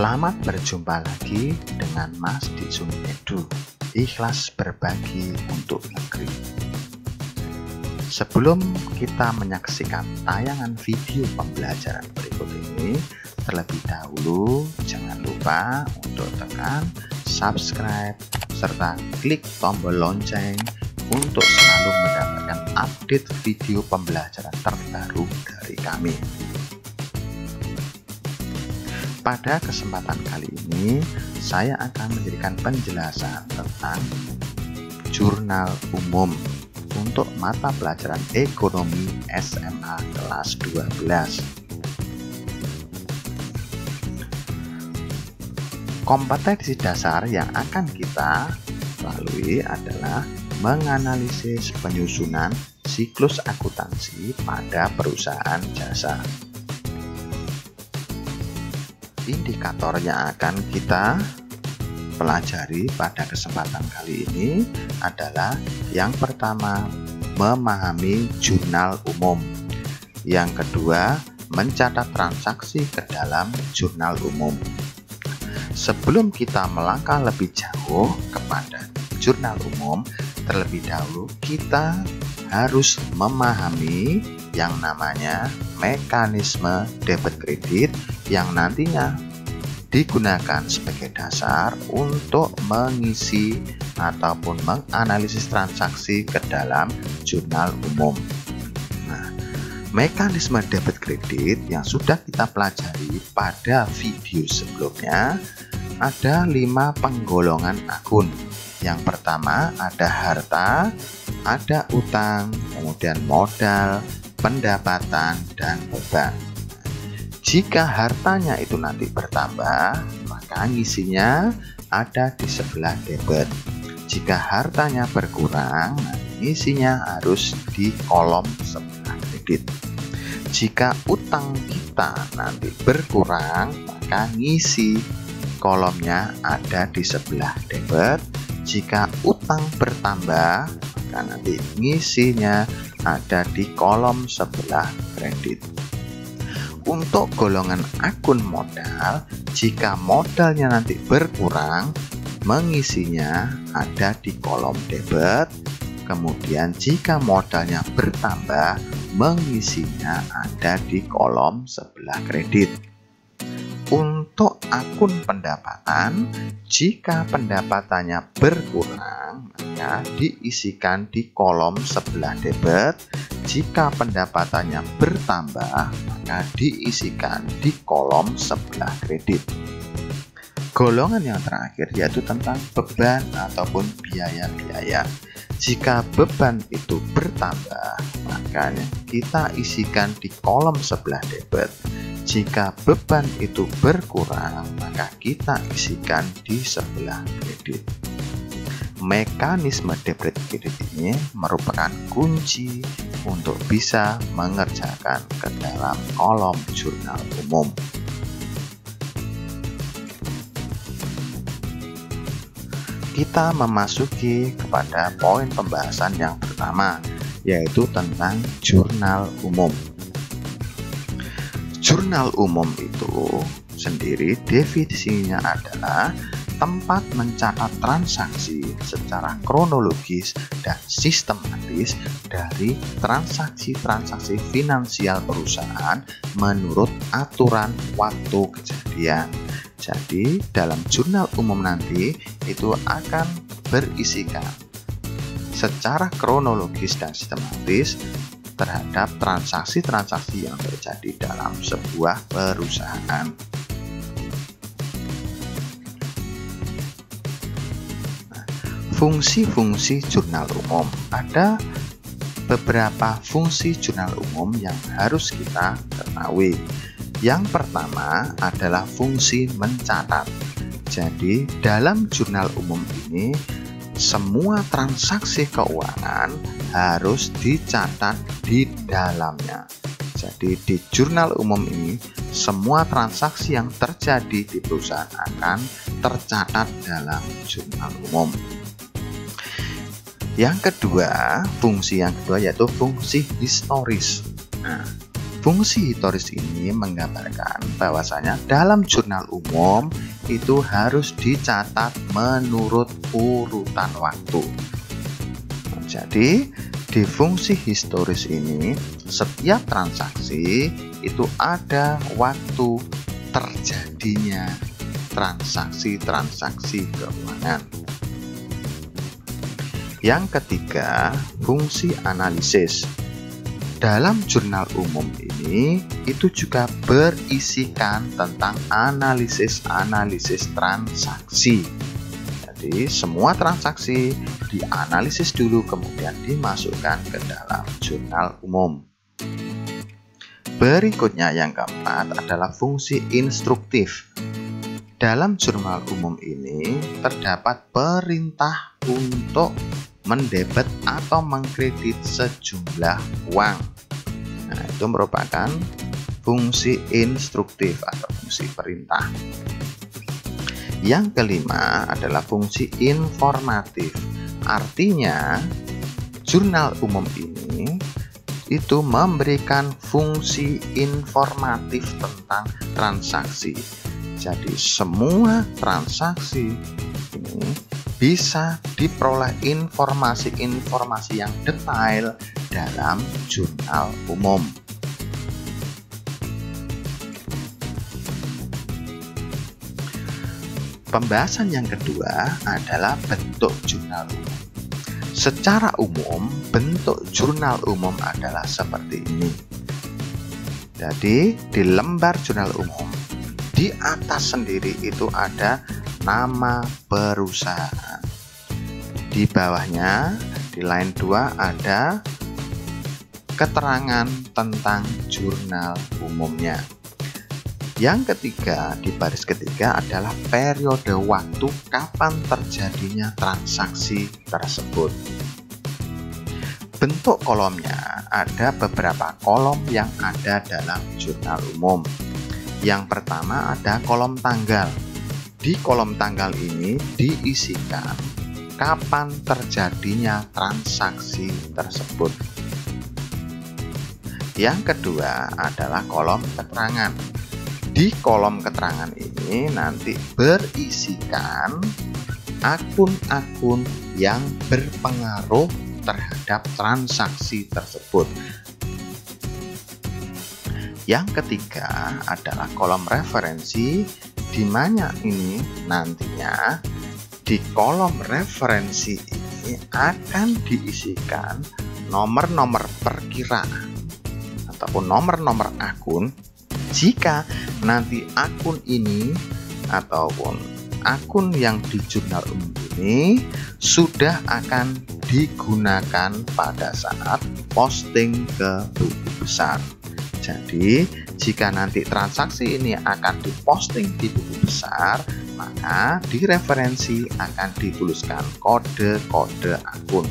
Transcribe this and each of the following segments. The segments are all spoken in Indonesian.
Selamat berjumpa lagi dengan Mas di Zoom Edu, ikhlas berbagi untuk negeri. Sebelum kita menyaksikan tayangan video pembelajaran berikut ini, terlebih dahulu jangan lupa untuk tekan subscribe serta klik tombol lonceng untuk selalu mendapatkan update video pembelajaran terbaru dari kami. Pada kesempatan kali ini, saya akan memberikan penjelasan tentang jurnal umum untuk mata pelajaran ekonomi SMA kelas 12. Kompetensi dasar yang akan kita lalui adalah menganalisis penyusunan siklus akuntansi pada perusahaan jasa. Indikator yang akan kita pelajari pada kesempatan kali ini adalah yang pertama, memahami jurnal umum. Yang kedua, mencatat transaksi ke dalam jurnal umum. Sebelum kita melangkah lebih jauh kepada jurnal umum, terlebih dahulu kita harus memahami yang namanya mekanisme debit kredit yang nantinya digunakan sebagai dasar untuk mengisi ataupun menganalisis transaksi ke dalam jurnal umum. Nah, mekanisme debit kredit yang sudah kita pelajari pada video sebelumnya ada 5 penggolongan akun. Yang pertama ada harta, ada utang, kemudian modal, pendapatan, dan beban. Jika hartanya itu nanti bertambah, maka ngisinya ada di sebelah debit. Jika hartanya berkurang, ngisinya harus di kolom sebelah kredit. Jika utang kita nanti berkurang, maka ngisi kolomnya ada di sebelah debit. Jika utang bertambah, maka nanti ngisinya ada di kolom sebelah kredit. Untuk golongan akun modal, jika modalnya nanti berkurang, mengisinya ada di kolom debit. Kemudian jika modalnya bertambah, mengisinya ada di kolom sebelah kredit. Untuk akun pendapatan, jika pendapatannya berkurang, maka diisikan di kolom sebelah debit. Jika pendapatannya bertambah, maka diisikan di kolom sebelah kredit. Golongan yang terakhir yaitu tentang beban ataupun biaya-biaya. Jika beban itu bertambah, maka kita isikan di kolom sebelah debit. Jika beban itu berkurang, maka kita isikan di sebelah kredit. Mekanisme debit kredit ini merupakan kunci untuk bisa mengerjakan ke dalam kolom jurnal umum. Kita memasuki kepada poin pembahasan yang pertama, yaitu tentang jurnal umum. Jurnal umum itu sendiri definisinya adalah tempat mencatat transaksi secara kronologis dan sistematis dari transaksi-transaksi finansial perusahaan menurut aturan waktu kejadian. Jadi dalam jurnal umum nanti itu akan berisikan secara kronologis dan sistematis terhadap transaksi-transaksi yang terjadi dalam sebuah perusahaan. Fungsi-fungsi jurnal umum. Ada beberapa fungsi jurnal umum yang harus kita ketahui. Yang pertama adalah fungsi mencatat. Jadi dalam jurnal umum ini semua transaksi keuangan harus dicatat di dalamnya. Jadi di jurnal umum ini semua transaksi yang terjadi di perusahaan akan tercatat dalam jurnal umum. Yang kedua, fungsi yang kedua yaitu fungsi historis. Nah, Fungsi historis ini menggambarkan bahwasanya dalam jurnal umum itu harus dicatat menurut urutan waktu. Jadi, di fungsi historis ini, setiap transaksi itu ada waktu terjadinya transaksi-transaksi keuangan. Yang ketiga, fungsi analisis. Dalam jurnal umum ini itu juga berisikan tentang analisis transaksi. Jadi semua transaksi dianalisis dulu kemudian dimasukkan ke dalam jurnal umum. Berikutnya yang keempat adalah fungsi instruktif. Dalam jurnal umum ini terdapat perintah untuk mendebet atau mengkredit sejumlah uang. Nah, itu merupakan fungsi instruktif atau fungsi perintah. Yang kelima adalah fungsi informatif. Artinya, jurnal umum ini itu memberikan fungsi informatif tentang transaksi. Jadi, semua transaksi ini bisa diperoleh informasi-informasi yang detail dalam jurnal umum. Pembahasan yang kedua adalah bentuk jurnal umum. Secara umum, bentuk jurnal umum adalah seperti ini. Jadi, di lembar jurnal umum, di atas sendiri itu ada nama perusahaan. Di bawahnya, di line 2 ada keterangan tentang jurnal umumnya. Yang ketiga, di baris ketiga adalah periode waktu kapan terjadinya transaksi tersebut. Bentuk kolomnya ada beberapa kolom yang ada dalam jurnal umum. Yang pertama ada kolom tanggal. Di kolom tanggal ini diisikan kapan terjadinya transaksi tersebut. Yang kedua adalah kolom keterangan. Di kolom keterangan ini nanti berisikan akun-akun yang berpengaruh terhadap transaksi tersebut. Yang ketiga adalah kolom referensi, di mana ini nantinya di kolom referensi ini akan diisikan nomor-nomor perkiraan ataupun nomor-nomor akun jika nanti akun ini ataupun akun yang di jurnal umum ini sudah akan digunakan pada saat posting ke buku besar. Jadi, jika nanti transaksi ini akan diposting di buku besar, maka di referensi akan dituliskan kode-kode akun.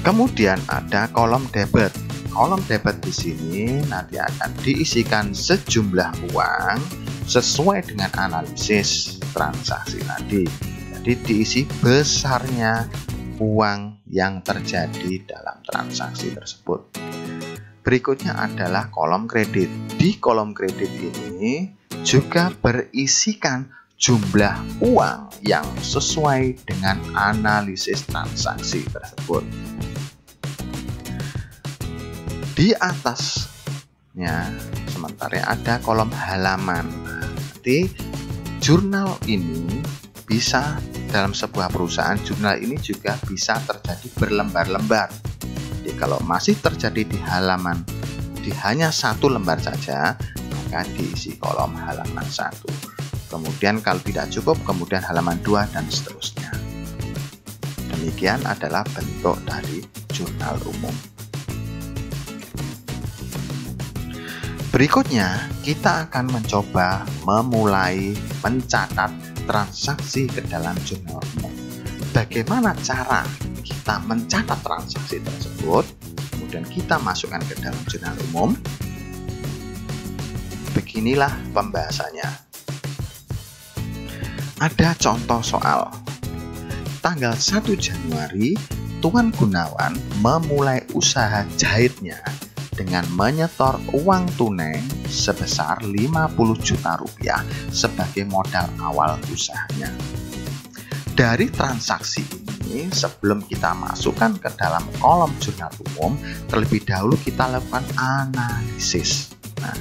Kemudian ada kolom debit. Kolom debit di sini nanti akan diisikan sejumlah uang sesuai dengan analisis transaksi tadi. Jadi diisi besarnya uang yang terjadi dalam transaksi tersebut. Berikutnya adalah kolom kredit. Di kolom kredit ini juga berisikan jumlah uang yang sesuai dengan analisis transaksi tersebut. Di atasnya sementara ada kolom halaman. Nanti jurnal ini bisa dalam sebuah perusahaan, jurnal ini juga bisa terjadi berlembar-lembar. Jadi kalau masih terjadi di halaman di hanya satu lembar saja, maka diisi kolom halaman 1. Kemudian kalau tidak cukup, kemudian halaman 2 dan seterusnya. Demikian adalah bentuk dari jurnal umum. Berikutnya, kita akan mencoba memulai mencatat transaksi ke dalam jurnal umum. Bagaimana cara kita mencatat transaksi tersebut, kemudian kita masukkan ke dalam jurnal umum? Beginilah pembahasannya. Ada contoh soal. Tanggal 1 Januari, Tuan Gunawan memulai usaha jahitnya dengan menyetor uang tunai sebesar 50 juta rupiah sebagai modal awal usahanya. Dari transaksi ini, sebelum kita masukkan ke dalam kolom jurnal umum, terlebih dahulu kita lakukan analisis. Nah,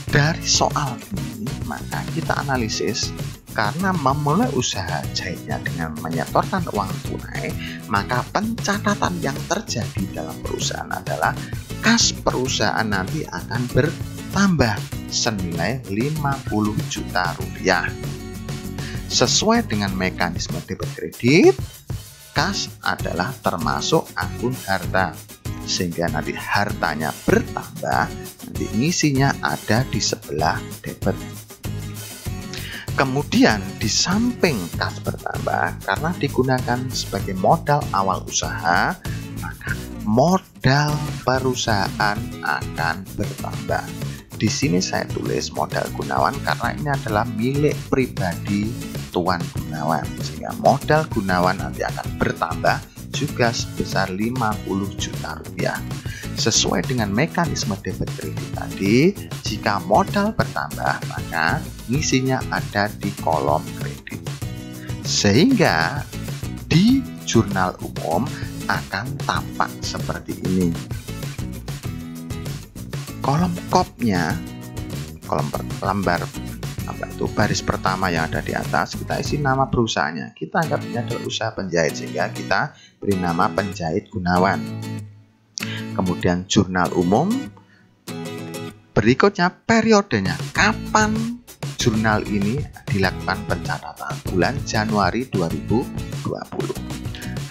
dari soal ini, maka kita analisis. Karena memulai usaha jahitnya dengan menyetorkan uang tunai, maka pencatatan yang terjadi dalam perusahaan adalah kas perusahaan nanti akan bertambah senilai 50 juta rupiah. Sesuai dengan mekanisme debit kredit, kas adalah termasuk akun harta, sehingga nanti hartanya bertambah, nanti ngisinya ada di sebelah debit. Kemudian di samping kas bertambah, karena digunakan sebagai modal awal usaha, maka modal perusahaan akan bertambah. Di sini saya tulis modal Gunawan karena ini adalah milik pribadi Tuan Gunawan, sehingga modal Gunawan nanti akan bertambah juga sebesar 50 juta rupiah. Sesuai dengan mekanisme debit kredit tadi, jika modal bertambah maka ngisinya ada di kolom kredit. Sehingga di jurnal umum akan tampak seperti ini. Kolom kopnya, kolom lembar baris pertama yang ada di atas, kita isi nama perusahaannya. Kita anggap ini adalah usaha penjahit, sehingga kita beri nama Penjahit Gunawan. Kemudian jurnal umum, berikutnya periodenya, kapan jurnal ini dilakukan pencatatan, bulan Januari 2020.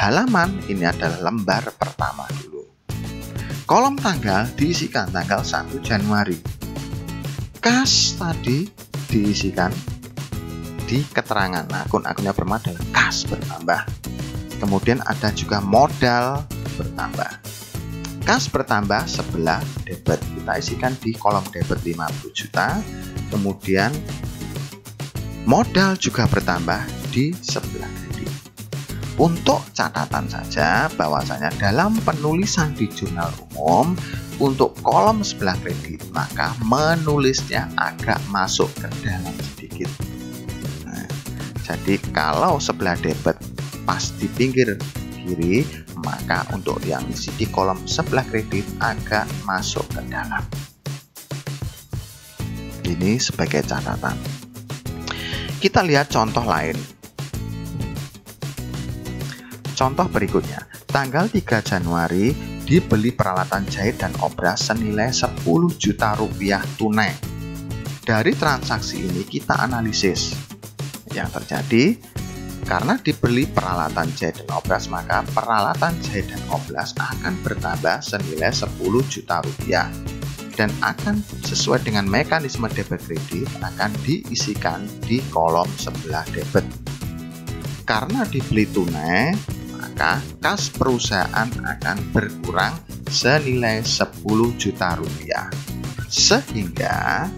Halaman ini adalah lembar pertama dulu. Kolom tanggal diisikan tanggal 1 Januari. Kas tadi diisikan di keterangan, akun-akunnya bermodal kas bertambah. Kemudian ada juga modal bertambah. Kas bertambah sebelah debit, kita isikan di kolom debit 50 juta. Kemudian modal juga bertambah di sebelah kredit. Untuk catatan saja bahwasanya dalam penulisan di jurnal umum, untuk kolom sebelah kredit maka menulisnya agak masuk ke dalam sedikit. Nah, jadi kalau sebelah debit pas di pinggir kiri, maka untuk yang isi di kolom sebelah kredit agak masuk ke dalam. Ini sebagai catatan. Kita lihat contoh lain. Contoh berikutnya, tanggal 3 Januari dibeli peralatan jahit dan obras senilai 10 juta rupiah tunai. Dari transaksi ini kita analisis yang terjadi. Karena dibeli peralatan jahit dan obras, maka peralatan jahit dan obras akan bertambah senilai 10 juta rupiah dan akan sesuai dengan mekanisme debit kredit akan diisikan di kolom sebelah debit. Karena dibeli tunai, maka kas perusahaan akan berkurang senilai 10 juta rupiah, sehingga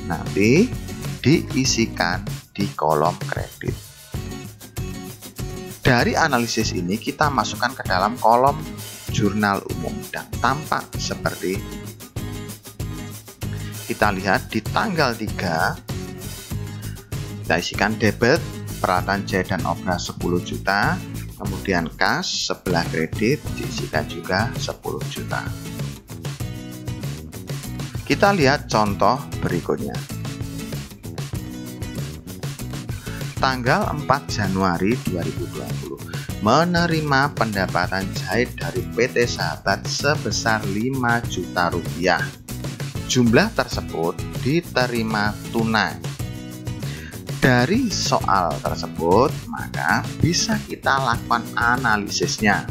nanti diisikan di kolom kredit. Dari analisis ini kita masukkan ke dalam kolom jurnal umum dan tampak seperti kita lihat di tanggal 3 kita isikan debit peralatan jahit dan obras 10 juta, kemudian kas sebelah kredit diisikan juga 10 juta. Kita lihat contoh berikutnya. Tanggal 4 Januari 2020 menerima pendapatan jahit dari PT Sahabat sebesar 5 juta rupiah. Jumlah tersebut diterima tunai. Dari soal tersebut, maka bisa kita lakukan analisisnya.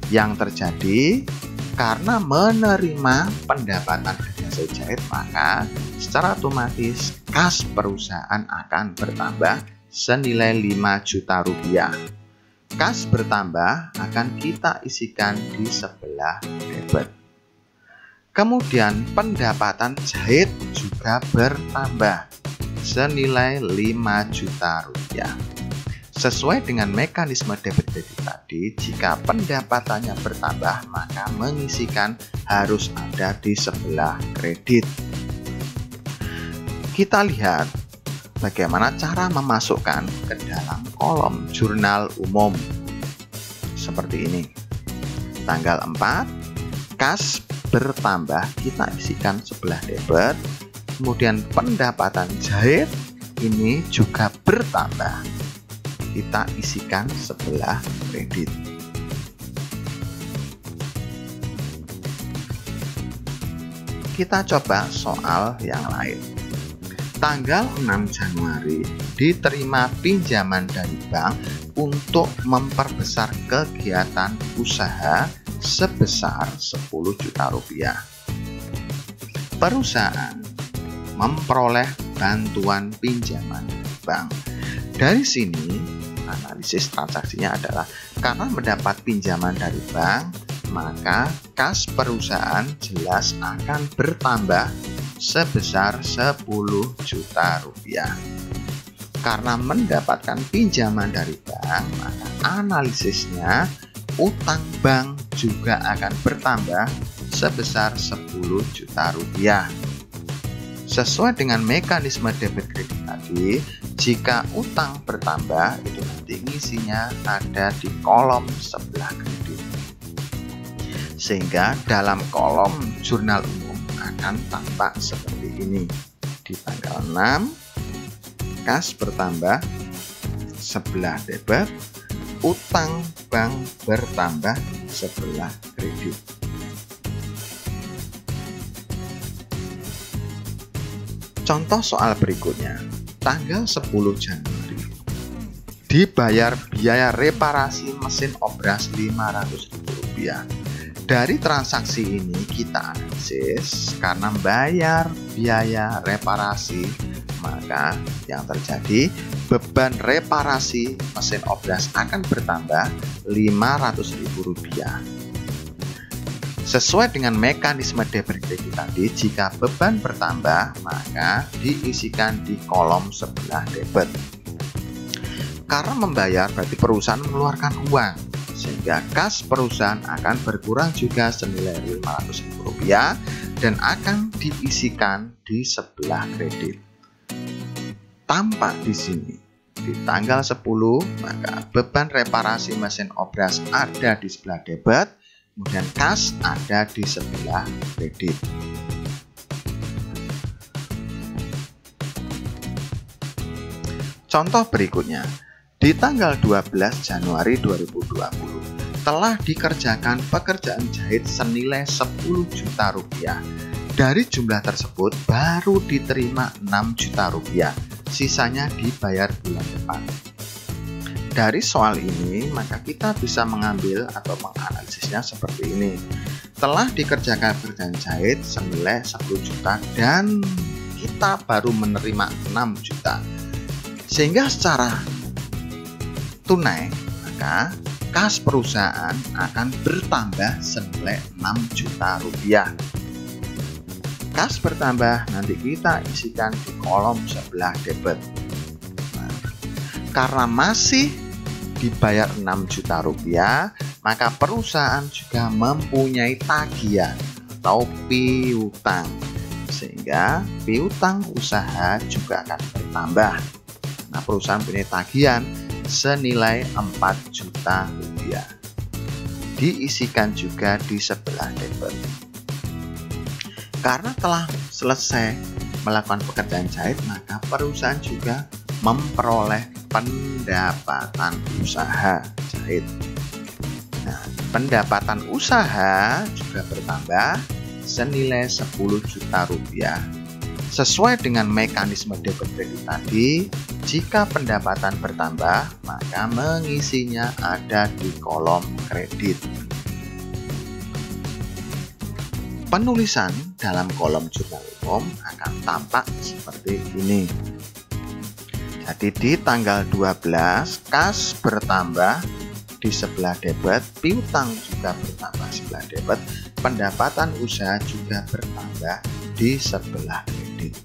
Yang terjadi karena menerima pendapatan dari hasil jahit, maka secara otomatis kas perusahaan akan bertambah senilai 5 juta rupiah. Kas bertambah akan kita isikan di sebelah debit. Kemudian pendapatan jahit juga bertambah senilai 5 juta rupiah. Sesuai dengan mekanisme debit kredit tadi, jika pendapatannya bertambah, maka mengisikan harus ada di sebelah kredit. Kita lihat bagaimana cara memasukkan ke dalam kolom jurnal umum. Seperti ini. Tanggal 4, kas bertambah, kita isikan sebelah debit. Kemudian pendapatan jahit ini juga bertambah, kita isikan sebelah kredit. Kita coba soal yang lain. Tanggal 6 Januari diterima pinjaman dari bank untuk memperbesar kegiatan usaha sebesar 10 juta rupiah. Perusahaan memperoleh bantuan pinjaman bank. Dari sini analisis transaksinya adalah karena mendapat pinjaman dari bank, maka kas perusahaan jelas akan bertambah sebesar 10 juta rupiah. Karena mendapatkan pinjaman dari bank, maka analisisnya utang bank juga akan bertambah sebesar 10 juta rupiah. Sesuai dengan mekanisme debit kredit tadi, jika utang bertambah, itu nanti ngisinya ada di kolom sebelah kredit. Sehingga dalam kolom jurnal umum akan tampak seperti ini. Di tanggal 6, kas bertambah, sebelah debit, utang bank bertambah sebelah kredit. Contoh soal berikutnya, tanggal 10 Januari dibayar biaya reparasi mesin obras Rp500.000. Dari transaksi ini kita analisis, karena bayar biaya reparasi, maka yang terjadi beban reparasi mesin obras akan bertambah Rp500.000. Sesuai dengan mekanisme debit kredit tadi, jika beban bertambah, maka diisikan di kolom sebelah debit. Karena membayar berarti perusahaan mengeluarkan uang, sehingga kas perusahaan akan berkurang juga senilai Rp500.000 dan akan diisikan di sebelah kredit. Tampak di sini, di tanggal 10, maka beban reparasi mesin obras ada di sebelah debit, kemudian kas ada di sebelah kredit. Contoh berikutnya, di tanggal 12 Januari 2020 telah dikerjakan pekerjaan jahit senilai Rp10 juta. Dari jumlah tersebut baru diterima Rp6 juta, sisanya dibayar bulan depan. Dari soal ini, maka kita bisa mengambil atau menganalisisnya seperti ini. Telah dikerjakan pekerjaan jahit senilai Rp10 juta dan kita baru menerima Rp6 juta. Sehingga secara tunai, maka kas perusahaan akan bertambah senilai Rp6 juta. Kas bertambah, nanti kita isikan di kolom sebelah debit. Karena masih dibayar Rp6 juta, maka perusahaan juga mempunyai tagihan atau piutang, sehingga piutang usaha juga akan bertambah. Nah, perusahaan punya tagihan senilai Rp4 juta, diisikan juga di sebelah debit. Karena telah selesai melakukan pekerjaan jahit, maka perusahaan juga memperoleh pendapatan usaha jahit. Nah, pendapatan usaha juga bertambah senilai Rp10 juta. Sesuai dengan mekanisme debit kredit tadi, jika pendapatan bertambah, maka mengisinya ada di kolom kredit. Penulisan dalam kolom jurnal umum akan tampak seperti ini. Jadi di tanggal 12, kas bertambah di sebelah debit, piutang juga bertambah sebelah debit, pendapatan usaha juga bertambah di sebelah kredit.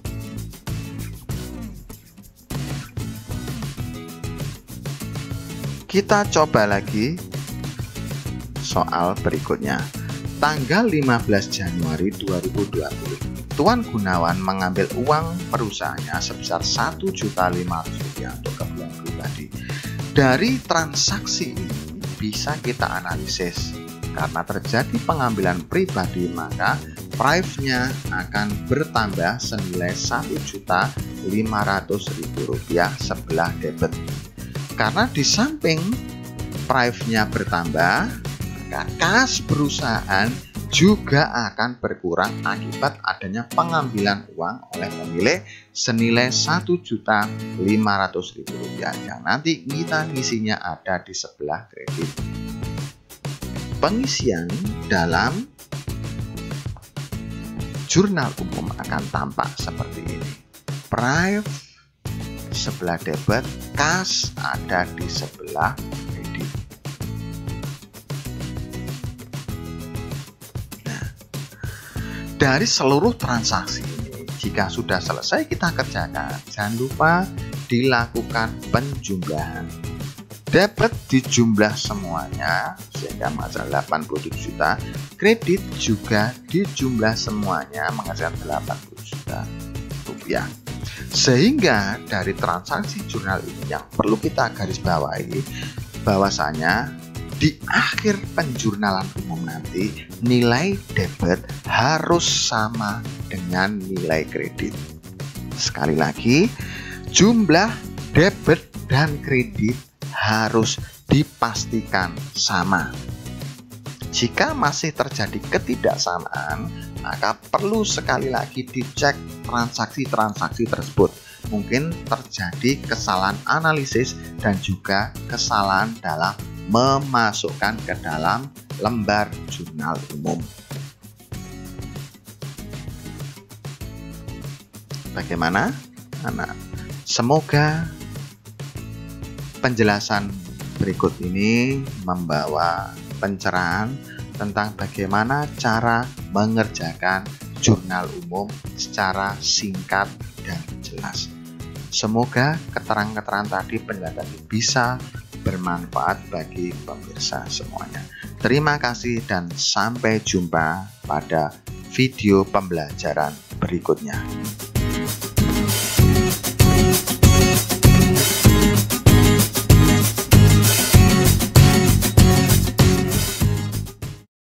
Kita coba lagi soal berikutnya. Tanggal 15 Januari 2020, Tuan Gunawan mengambil uang perusahaannya sebesar Rp1.500.000 untuk keperluan pribadi. Dari transaksi ini bisa kita analisis. Karena terjadi pengambilan pribadi, maka price-nya akan bertambah senilai Rp1.500.000 sebelah debit. Karena di samping price-nya bertambah, maka kas perusahaan juga akan berkurang akibat adanya pengambilan uang oleh pemilik senilai Rp1.500.000 yang nanti kita ngisinya ada di sebelah kredit. Pengisian dalam jurnal umum akan tampak seperti ini. Price sebelah debit, kas ada di sebelah kredit. Nah, dari seluruh transaksi ini, jika sudah selesai kita kerjakan, jangan lupa dilakukan penjumlahan. Debit dijumlah semuanya sehingga menghasilkan 87 juta. Kredit juga dijumlah semuanya menghasilkan 80 juta rupiah. Sehingga dari transaksi jurnal ini yang perlu kita garis bawahi bahwasanya di akhir penjurnalan umum nanti nilai debit harus sama dengan nilai kredit. Sekali lagi, jumlah debit dan kredit harus dipastikan sama. Jika masih terjadi ketidaksamaan, maka perlu sekali lagi dicek transaksi-transaksi tersebut. Mungkin terjadi kesalahan analisis dan juga kesalahan dalam memasukkan ke dalam lembar jurnal umum. Bagaimana? Semoga penjelasan berikut ini membawa pencerahan tentang bagaimana cara mengerjakan jurnal umum secara singkat dan jelas. Semoga keterangan-keterangan tadi penjelasan bisa bermanfaat bagi pemirsa semuanya. Terima kasih dan sampai jumpa pada video pembelajaran berikutnya.